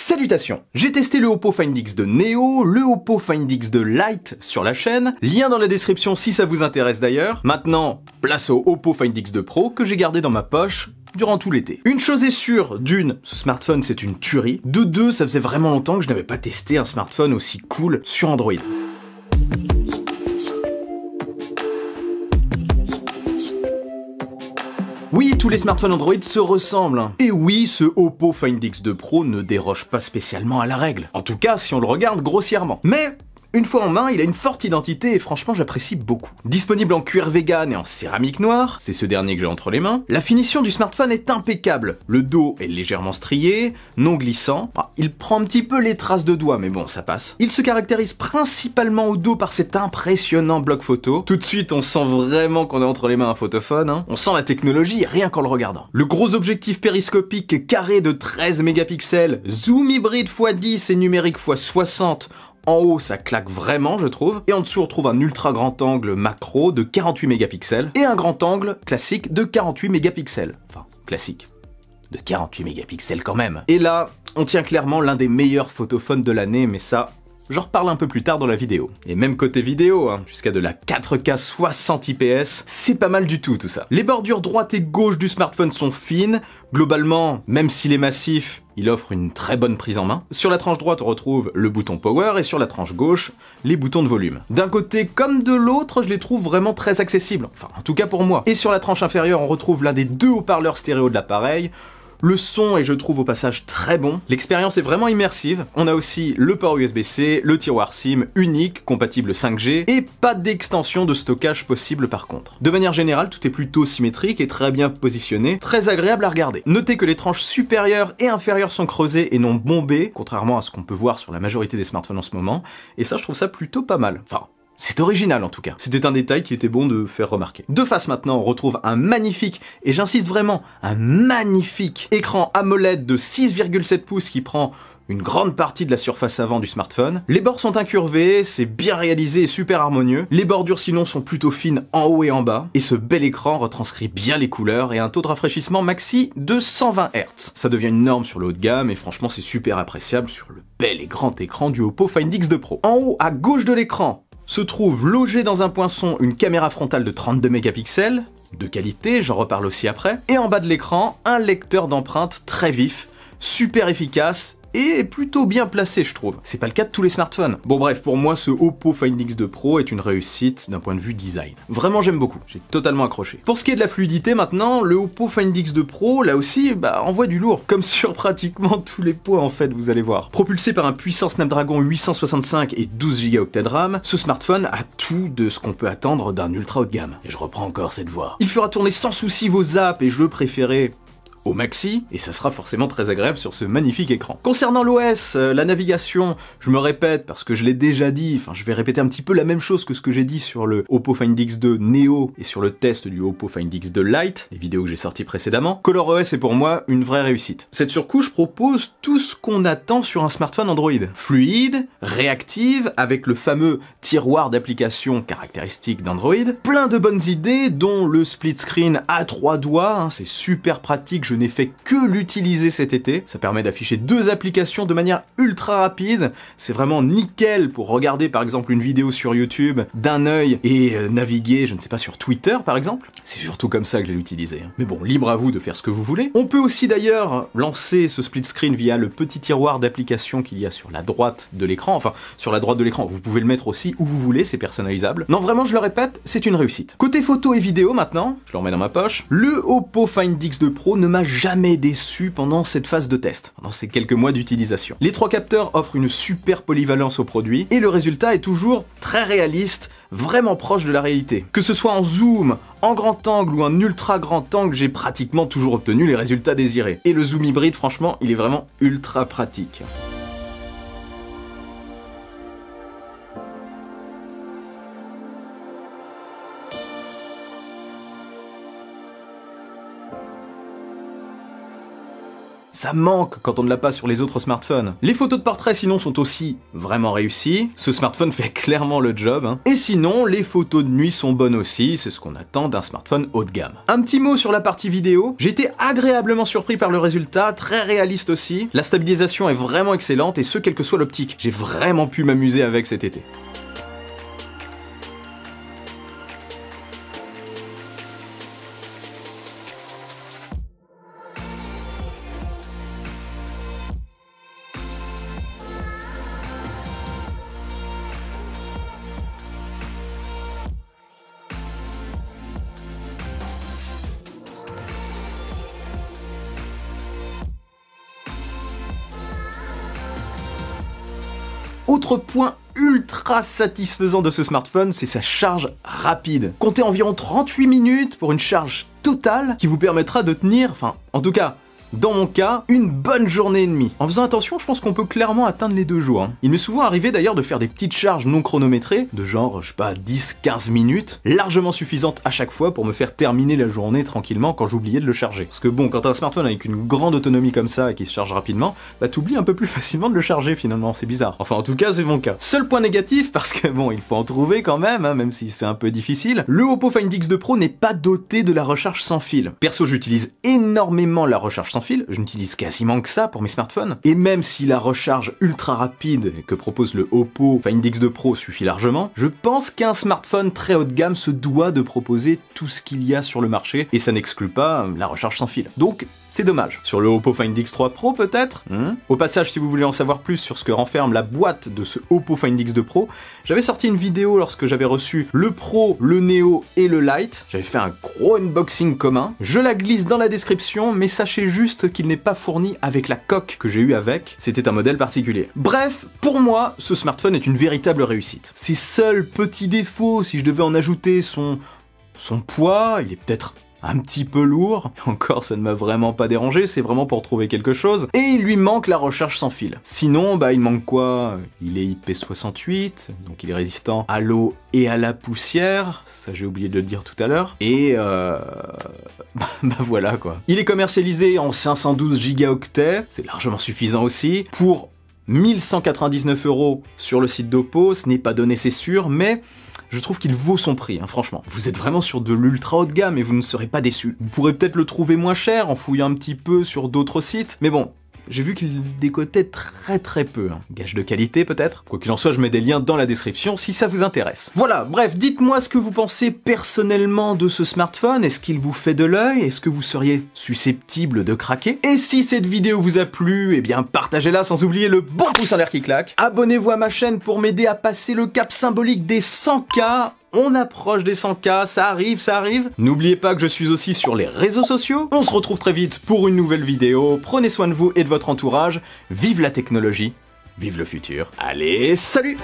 Salutations! J'ai testé le Oppo Find X2 Neo, le Oppo Find X2 Lite sur la chaîne, lien dans la description si ça vous intéresse d'ailleurs. Maintenant, place au Oppo Find X2 Pro que j'ai gardé dans ma poche durant tout l'été. Une chose est sûre, d'une, ce smartphone c'est une tuerie, de deux, ça faisait vraiment longtemps que je n'avais pas testé un smartphone aussi cool sur Android. Oui, tous les smartphones Android se ressemblent. Et oui, ce Oppo Find X2 Pro ne déroge pas spécialement à la règle. En tout cas, si on le regarde grossièrement. Mais une fois en main, il a une forte identité et franchement j'apprécie beaucoup. Disponible en cuir vegan et en céramique noire, c'est ce dernier que j'ai entre les mains, la finition du smartphone est impeccable. Le dos est légèrement strié, non glissant, il prend un petit peu les traces de doigts mais bon ça passe. Il se caractérise principalement au dos par cet impressionnant bloc photo. Tout de suite on sent vraiment qu'on a entre les mains un photophone, hein. On sent la technologie rien qu'en le regardant. Le gros objectif périscopique carré de 13 mégapixels, zoom hybride x10 et numérique x60, en haut, ça claque vraiment, je trouve. Et en dessous, on retrouve un ultra grand angle macro de 48 mégapixels et un grand angle classique de 48 mégapixels. Enfin, classique. De 48 mégapixels quand même. Et là, on tient clairement l'un des meilleurs photophones de l'année, mais ça, j'en reparle un peu plus tard dans la vidéo. Et même côté vidéo, hein, jusqu'à de la 4K 60 IPS, c'est pas mal du tout ça. Les bordures droite et gauche du smartphone sont fines. Globalement, même s'il est massif, il offre une très bonne prise en main. Sur la tranche droite, on retrouve le bouton Power et sur la tranche gauche, les boutons de volume. D'un côté comme de l'autre, je les trouve vraiment très accessibles. Enfin, en tout cas pour moi. Et sur la tranche inférieure, on retrouve l'un des deux haut-parleurs stéréo de l'appareil. Le son est, je trouve, au passage très bon. L'expérience est vraiment immersive. On a aussi le port USB-C, le tiroir SIM unique, compatible 5G, et pas d'extension de stockage possible par contre. De manière générale, tout est plutôt symétrique et très bien positionné, très agréable à regarder. Notez que les tranches supérieures et inférieures sont creusées et non bombées, contrairement à ce qu'on peut voir sur la majorité des smartphones en ce moment, et ça je trouve ça plutôt pas mal. Enfin, c'est original en tout cas. C'était un détail qui était bon de faire remarquer. De face maintenant, on retrouve un magnifique, et j'insiste vraiment, un magnifique écran AMOLED de 6,7 pouces qui prend une grande partie de la surface avant du smartphone. Les bords sont incurvés, c'est bien réalisé et super harmonieux. Les bordures sinon sont plutôt fines en haut et en bas. Et ce bel écran retranscrit bien les couleurs et un taux de rafraîchissement maxi de 120 Hz. Ça devient une norme sur le haut de gamme et franchement c'est super appréciable sur le bel et grand écran du Oppo Find X2 Pro. En haut à gauche de l'écran, se trouve logé dans un poinçon une caméra frontale de 32 mégapixels, de qualité, j'en reparle aussi après, et en bas de l'écran, un lecteur d'empreintes très vif, super efficace, et plutôt bien placé je trouve. C'est pas le cas de tous les smartphones. Bon bref, pour moi ce Oppo Find X2 Pro est une réussite d'un point de vue design. Vraiment j'aime beaucoup, j'ai totalement accroché. Pour ce qui est de la fluidité maintenant, le Oppo Find X2 Pro, là aussi, envoie du lourd, comme sur pratiquement tous les poids en fait, vous allez voir. Propulsé par un puissant Snapdragon 865 et 12 Go de RAM, ce smartphone a tout de ce qu'on peut attendre d'un ultra haut de gamme. Et je reprends encore cette voix. Il fera tourner sans souci vos apps et jeux préférés au maxi, et ça sera forcément très agréable sur ce magnifique écran. Concernant l'OS, la navigation, je me répète parce que je l'ai déjà dit, enfin je vais répéter un petit peu la même chose que ce que j'ai dit sur le Oppo Find X2 Neo et sur le test du Oppo Find X2 Lite, les vidéos que j'ai sorties précédemment. ColorOS est pour moi une vraie réussite. Cette surcouche propose tout ce qu'on attend sur un smartphone Android. Fluide, réactive, avec le fameux tiroir d'applications caractéristique d'Android, plein de bonnes idées, dont le split screen à 3 doigts, hein, c'est super pratique, je n'ai fait que l'utiliser cet été. Ça permet d'afficher deux applications de manière ultra rapide. C'est vraiment nickel pour regarder par exemple une vidéo sur YouTube d'un œil et naviguer, je ne sais pas, sur Twitter par exemple. C'est surtout comme ça que je l'ai utilisé. Mais bon, libre à vous de faire ce que vous voulez. On peut aussi d'ailleurs lancer ce split screen via le petit tiroir d'applications qu'il y a sur la droite de l'écran. Enfin, sur la droite de l'écran, vous pouvez le mettre aussi où vous voulez, c'est personnalisable. Non, vraiment, je le répète, c'est une réussite. Côté photo et vidéo maintenant, je le remets dans ma poche, le Oppo Find X2 Pro ne m'a jamais déçu pendant cette phase de test, pendant ces quelques mois d'utilisation. Les trois capteurs offrent une super polyvalence au produit et le résultat est toujours très réaliste, vraiment proche de la réalité. Que ce soit en zoom, en grand angle ou en ultra grand angle, j'ai pratiquement toujours obtenu les résultats désirés. Et le zoom hybride, franchement, il est vraiment ultra pratique. ça manque quand on ne l'a pas sur les autres smartphones. Les photos de portrait sinon sont aussi vraiment réussies, ce smartphone fait clairement le job, hein. Et sinon, les photos de nuit sont bonnes aussi, c'est ce qu'on attend d'un smartphone haut de gamme. Un petit mot sur la partie vidéo, j'ai été agréablement surpris par le résultat, très réaliste aussi, la stabilisation est vraiment excellente et ce quelle que soit l'optique. J'ai vraiment pu m'amuser avec cet été. Autre point ultra satisfaisant de ce smartphone, c'est sa charge rapide. Comptez environ 38 minutes pour une charge totale qui vous permettra de tenir, enfin, en tout cas, dans mon cas, une bonne journée et demie. En faisant attention, je pense qu'on peut clairement atteindre les 2 jours. Il m'est souvent arrivé d'ailleurs de faire des petites charges non chronométrées, de genre, je sais pas, 10-15 minutes, largement suffisantes à chaque fois pour me faire terminer la journée tranquillement quand j'oubliais de le charger. Parce que bon, quand t'as un smartphone avec une grande autonomie comme ça et qui se charge rapidement, bah t'oublies un peu plus facilement de le charger finalement, c'est bizarre. Enfin en tout cas, c'est mon cas. Seul point négatif, parce que bon, il faut en trouver quand même, hein, même si c'est un peu difficile, le Oppo Find X2 Pro n'est pas doté de la recharge sans fil. Perso, j'utilise énormément la recharge sans fil, je n'utilise quasiment que ça pour mes smartphones, et même si la recharge ultra rapide que propose le Oppo Find X2 Pro suffit largement, je pense qu'un smartphone très haut de gamme se doit de proposer tout ce qu'il y a sur le marché, et ça n'exclut pas la recharge sans fil. Donc, c'est dommage. Sur le Oppo Find X3 Pro peut-être Au passage, si vous voulez en savoir plus sur ce que renferme la boîte de ce Oppo Find X2 Pro, j'avais sorti une vidéo lorsque j'avais reçu le Pro, le Neo et le Lite. J'avais fait un gros unboxing commun. Je la glisse dans la description, mais sachez juste qu'il n'est pas fourni avec la coque que j'ai eu avec. C'était un modèle particulier. Bref, pour moi, ce smartphone est une véritable réussite. Ses seuls petits défauts, si je devais en ajouter, son poids, il est peut-être un petit peu lourd, encore ça ne m'a vraiment pas dérangé, c'est vraiment pour trouver quelque chose, et il lui manque la recharge sans fil. Sinon, bah il manque quoi? Il est IP68, donc il est résistant à l'eau et à la poussière, ça j'ai oublié de le dire tout à l'heure, et bah voilà quoi. Il est commercialisé en 512 Go, c'est largement suffisant aussi, pour 1199 € sur le site d'Oppo, ce n'est pas donné c'est sûr, mais je trouve qu'il vaut son prix, hein, franchement. Vous êtes vraiment sur de l'ultra haut de gamme et vous ne serez pas déçus. Vous pourrez peut-être le trouver moins cher en fouillant un petit peu sur d'autres sites, mais bon, j'ai vu qu'il décotait très peu. Hein. Gage de qualité peut-être. Quoi qu'il en soit, je mets des liens dans la description si ça vous intéresse. Voilà, bref, dites-moi ce que vous pensez personnellement de ce smartphone. Est-ce qu'il vous fait de l'œil? Est-ce que vous seriez susceptible de craquer? Et si cette vidéo vous a plu, eh bien partagez-la sans oublier le bon pouce en l'air qui claque. Abonnez-vous à ma chaîne pour m'aider à passer le cap symbolique des 100K. On approche des 100K, ça arrive. N'oubliez pas que je suis aussi sur les réseaux sociaux. On se retrouve très vite pour une nouvelle vidéo. Prenez soin de vous et de votre entourage. Vive la technologie, vive le futur. Allez, salut!